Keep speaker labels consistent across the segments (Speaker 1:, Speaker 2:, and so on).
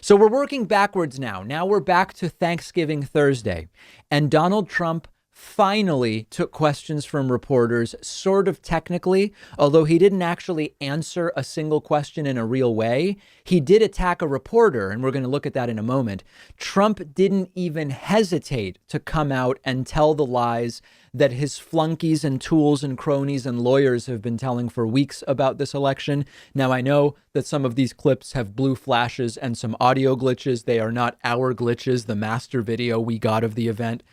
Speaker 1: So we're working backwards now. Now we're back to Thanksgiving Thursday. And Donald Trump finally took questions from reporters, sort of technically, although he didn't actually answer a single question in a real way. He did attack a reporter, and we're going to look at that in a moment. Trump didn't even hesitate to come out and tell the lies that his flunkies and tools and cronies and lawyers have been telling for weeks about this election. Now, I know that some of these clips have blue flashes and some audio glitches. They are not our glitches. The master video we got of the event,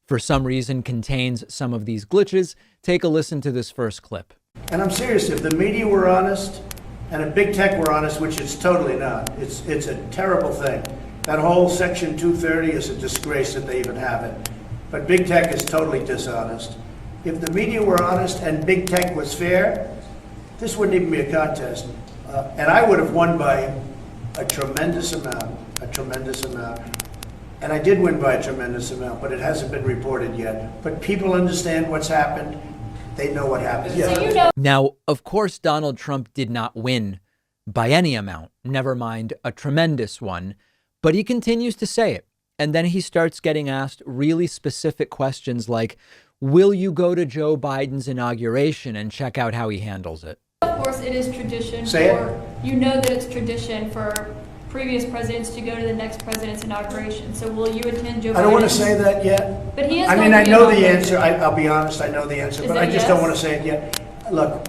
Speaker 1: for some reason, contains some of these glitches. Take a listen to this first clip.
Speaker 2: And I'm serious, if the media were honest and if big tech were honest, which it's totally not, it's a terrible thing. That whole Section 230 is a disgrace that they even have it. But big tech is totally dishonest. If the media were honest and big tech was fair, this wouldn't even be a contest. And I would have won by a tremendous amount. And I did win by a tremendous amount, but it hasn't been reported yet. But people understand what's happened. They know what happened.
Speaker 3: So you know.
Speaker 1: Now, of course, Donald Trump did not win by any amount, never mind a tremendous one, but he continues to say it. And then he starts getting asked really specific questions like, will you go to Joe Biden's inauguration and check out how he handles it?
Speaker 3: Of course, it is tradition you know that it's tradition for previous presidents to go to the next president's inauguration. So will you attend Joe Biden?
Speaker 2: I don't want to say that yet.
Speaker 3: But he is.
Speaker 2: I mean, I know the answer. I'll be honest, I know the answer, but I just don't want to say it yet. Look,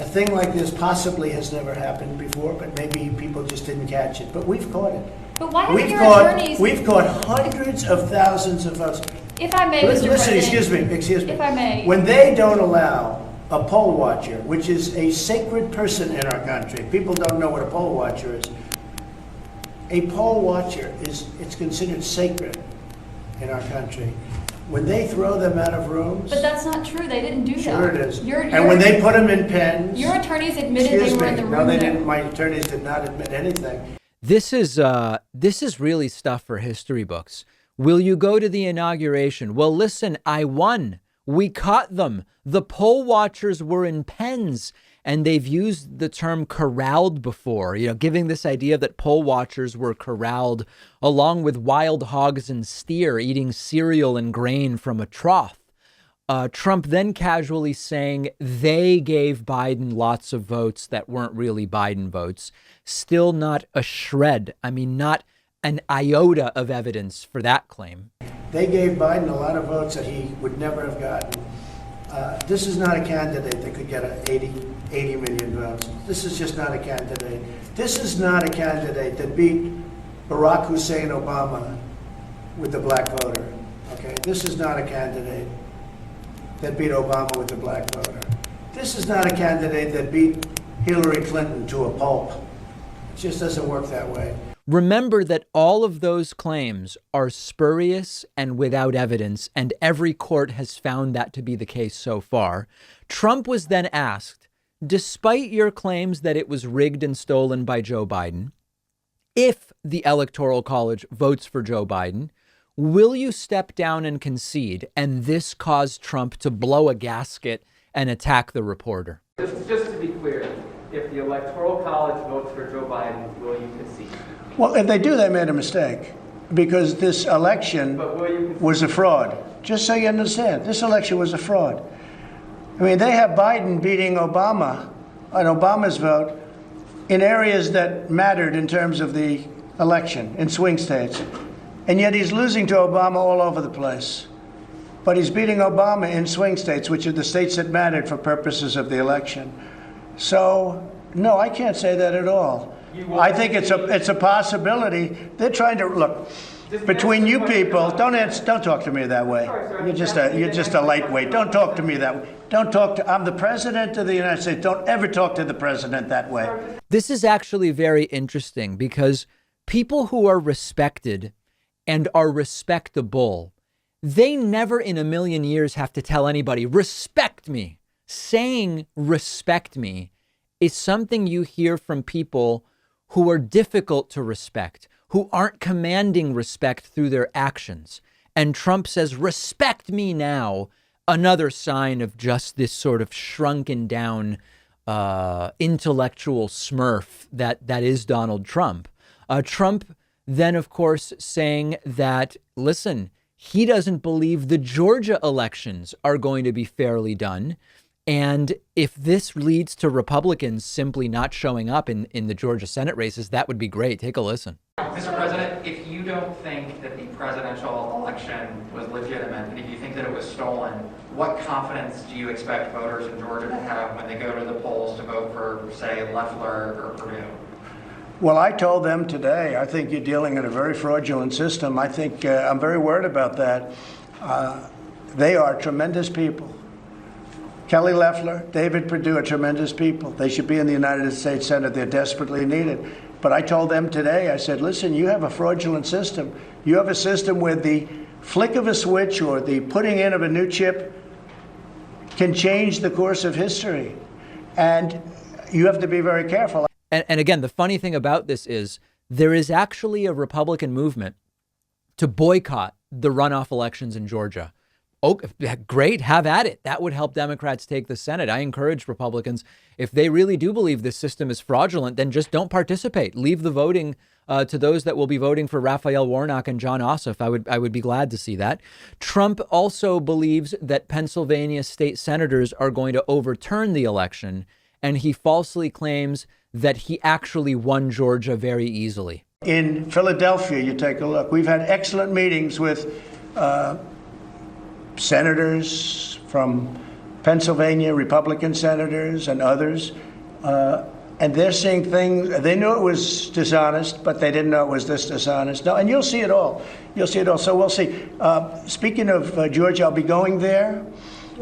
Speaker 2: a thing like this possibly has never happened before, but maybe people just didn't catch it. But we've caught it.
Speaker 3: But why haven't your attorneys?
Speaker 2: We've caught hundreds of thousands of votes.
Speaker 3: If I may, Mr.
Speaker 2: Listen,
Speaker 3: President.
Speaker 2: excuse me.
Speaker 3: If I may.
Speaker 2: When they don't allow a poll watcher, which is a sacred person in our country, people don't know what a poll watcher is. A poll watcher it's considered sacred in our country. When they throw them out of rooms.
Speaker 3: But that's not true. They didn't do that.
Speaker 2: Sure it is.
Speaker 3: And
Speaker 2: when they put them in pens.
Speaker 3: Your attorneys admitted they were in the room.
Speaker 2: No, they didn't. My attorneys did not admit anything.
Speaker 1: This is really stuff for history books. Will you go to the inauguration? Well, listen, I won. We caught them. The poll watchers were in pens, and they've used the term corralled before, giving this idea that poll watchers were corralled along with wild hogs and steer eating cereal and grain from a trough. Trump then casually saying they gave Biden lots of votes that weren't really Biden votes. Still not a shred. I mean, not an iota of evidence for that claim.
Speaker 2: They gave Biden a lot of votes that he would never have gotten. This is not a candidate that could get 80 million votes. This is just not a candidate. This is not a candidate that beat Barack Hussein Obama with the black voter. Okay, this is not a candidate that beat Obama with the black voter. This is not a candidate that beat Hillary Clinton to a pulp. It just doesn't work that way.
Speaker 1: Remember that all of those claims are spurious and without evidence, and every court has found that to be the case so far. Trump was then asked, despite your claims that it was rigged and stolen by Joe Biden, if the Electoral College votes for Joe Biden, will you step down and concede? And this caused Trump to blow a gasket and attack the reporter.
Speaker 4: Just to be clear, if the Electoral College votes for Joe Biden, will you concede?
Speaker 2: Well, if they do, they made a mistake because this election was a fraud. Just so you understand, this election was a fraud. I mean, they have Biden beating Obama on Obama's vote in areas that mattered in terms of the election, in swing states. And yet he's losing to Obama all over the place. But he's beating Obama in swing states, which are the states that mattered for purposes of the election. So, no, I can't say that at all. I think it's a possibility. They're trying to look between you people. Don't talk to me that way. You're just a lightweight. Don't talk to me that way. I'm the president of the United States. Don't ever talk to the president that way.
Speaker 1: This is actually very interesting because people who are respected and are respectable, they never in a million years have to tell anybody, respect me. Saying respect me is something you hear from people who are difficult to respect, who aren't commanding respect through their actions. And Trump says, respect me now. Another sign of just this sort of shrunken down intellectual smurf that is Donald Trump. Trump then, of course, saying that, listen, he doesn't believe the Georgia elections are going to be fairly done. And if this leads to Republicans simply not showing up in the Georgia Senate races, that would be great. Take a listen.
Speaker 5: Mr. President, if you don't think that the presidential election was legitimate, and if you think that it was stolen, what confidence do you expect voters in Georgia to have when they go to the polls to vote for, say, Loeffler or Perdue?
Speaker 2: Well, I told them today, I think you're dealing in a very fraudulent system. I think I'm very worried about that. They are tremendous people. Kelly Loeffler, David Perdue are tremendous people. They should be in the United States Senate. They're desperately needed. But I told them today, I said, listen, you have a fraudulent system. You have a system where the flick of a switch or the putting in of a new chip can change the course of history. And you have to be very careful.
Speaker 1: And again, the funny thing about this is there is actually a Republican movement to boycott the runoff elections in Georgia. Oh, great. Have at it. That would help Democrats take the Senate. I encourage Republicans, if they really do believe this system is fraudulent, then just don't participate. Leave the voting to those that will be voting for Raphael Warnock and John Ossoff. I would be glad to see that. Trump also believes that Pennsylvania state senators are going to overturn the election, and he falsely claims that he actually won Georgia very easily.
Speaker 2: In Philadelphia, you take a look. We've had excellent meetings with senators from Pennsylvania, Republican senators and others, and they're seeing things. They knew it was dishonest, but they didn't know it was this dishonest. No, and you'll see it all. You'll see it all. So we'll see. Speaking of Georgia, I'll be going there.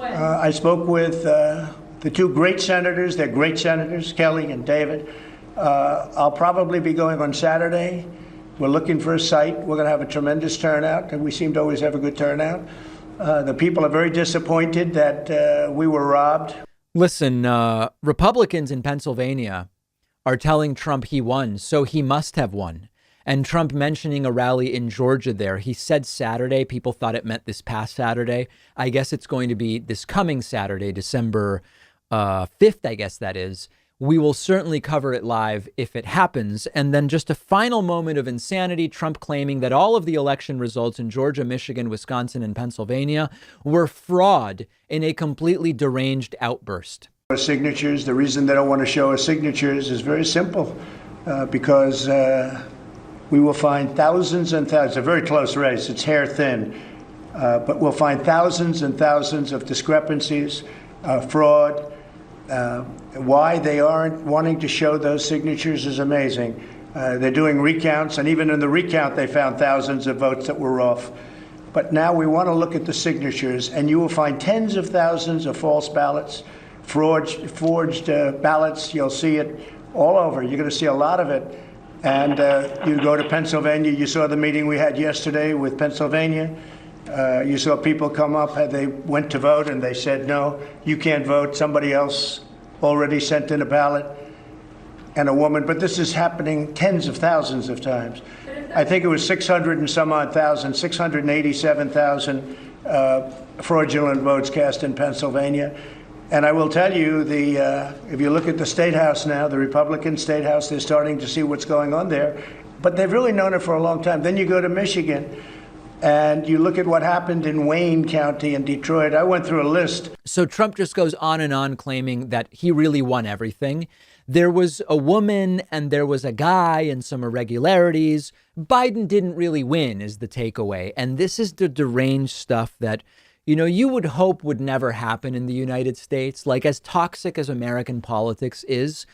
Speaker 2: I spoke with the two great senators. They're great senators, Kelly and David. I'll probably be going on Saturday. We're looking for a site. We're going to have a tremendous turnout, and we seem to always have a good turnout. The people are very disappointed that we were robbed.
Speaker 1: Listen, Republicans in Pennsylvania are telling Trump he won, so he must have won. And Trump mentioning a rally in Georgia there, he said Saturday. People thought it meant this past Saturday. I guess it's going to be this coming Saturday, December 5th, I guess that is. We will certainly cover it live if it happens. And then just a final moment of insanity, Trump claiming that all of the election results in Georgia, Michigan, Wisconsin, and Pennsylvania were fraud in a completely deranged outburst.
Speaker 2: Signatures. The reason they don't want to show us signatures is very simple, because we will find thousands and thousands. It's a very close race. It's hair thin. But we'll find thousands and thousands of discrepancies, fraud. Why they aren't wanting to show those signatures is amazing. They're doing recounts, and even in the recount, they found thousands of votes that were off. But now we want to look at the signatures, and you will find tens of thousands of false ballots, forged ballots. You'll see it all over. You're going to see a lot of it. And you go to Pennsylvania. You saw the meeting we had yesterday with Pennsylvania. You saw people come up, they went to vote, and they said, no, you can't vote. Somebody else already sent in a ballot, and a woman. But this is happening tens of thousands of times. I think it was 600 and some odd thousand, 687,000 fraudulent votes cast in Pennsylvania. And I will tell you, if you look at the State House now, the Republican State House, they're starting to see what's going on there. But they've really known it for a long time. Then you go to Michigan, and you look at what happened in Wayne County in Detroit. I went through a list.
Speaker 1: So Trump just goes on and on claiming that he really won everything. There was a woman and there was a guy and some irregularities. Biden didn't really win is the takeaway. And this is the deranged stuff that, you would hope would never happen in the United States. Like, as toxic as American politics is,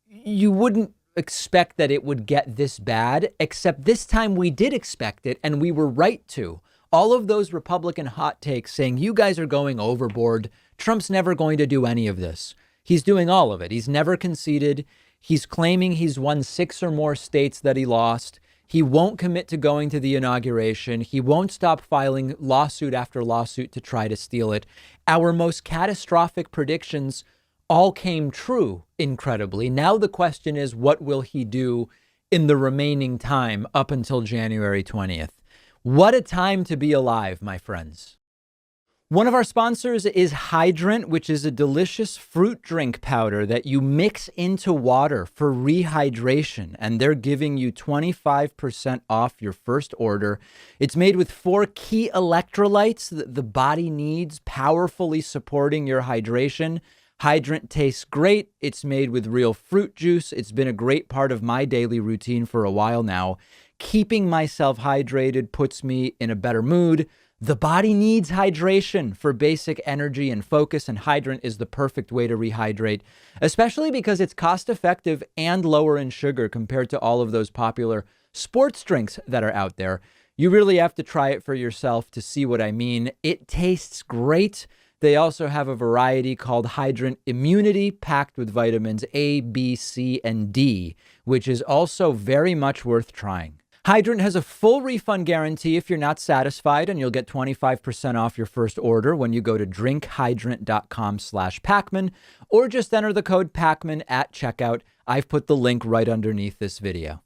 Speaker 1: you wouldn't expect that it would get this bad, except this time we did expect it, and we were right to. All of those Republican hot takes saying you guys are going overboard. Trump's never going to do any of this. He's doing all of it. He's never conceded. He's claiming he's won 6 or more states that he lost. He won't commit to going to the inauguration. He won't stop filing lawsuit after lawsuit to try to steal it. Our most catastrophic predictions all came true, incredibly. Now the question is, what will he do in the remaining time up until January 20th? What a time to be alive, my friends. One of our sponsors is Hydrant, which is a delicious fruit drink powder that you mix into water for rehydration. And they're giving you 25% off your first order. It's made with 4 key electrolytes that the body needs, powerfully supporting your hydration. Hydrant tastes great. It's made with real fruit juice. It's been a great part of my daily routine for a while now. Keeping myself hydrated puts me in a better mood. The body needs hydration for basic energy and focus, and Hydrant is the perfect way to rehydrate, especially because it's cost-effective and lower in sugar compared to all of those popular sports drinks that are out there. You really have to try it for yourself to see what I mean. It tastes great. They also have a variety called Hydrant Immunity, packed with vitamins A, B, C, and D, which is also very much worth trying. Hydrant has a full refund guarantee if you're not satisfied, and you'll get 25% off your first order when you go to drinkhydrant.com/Pakman, or just enter the code Pakman at checkout. I've put the link right underneath this video.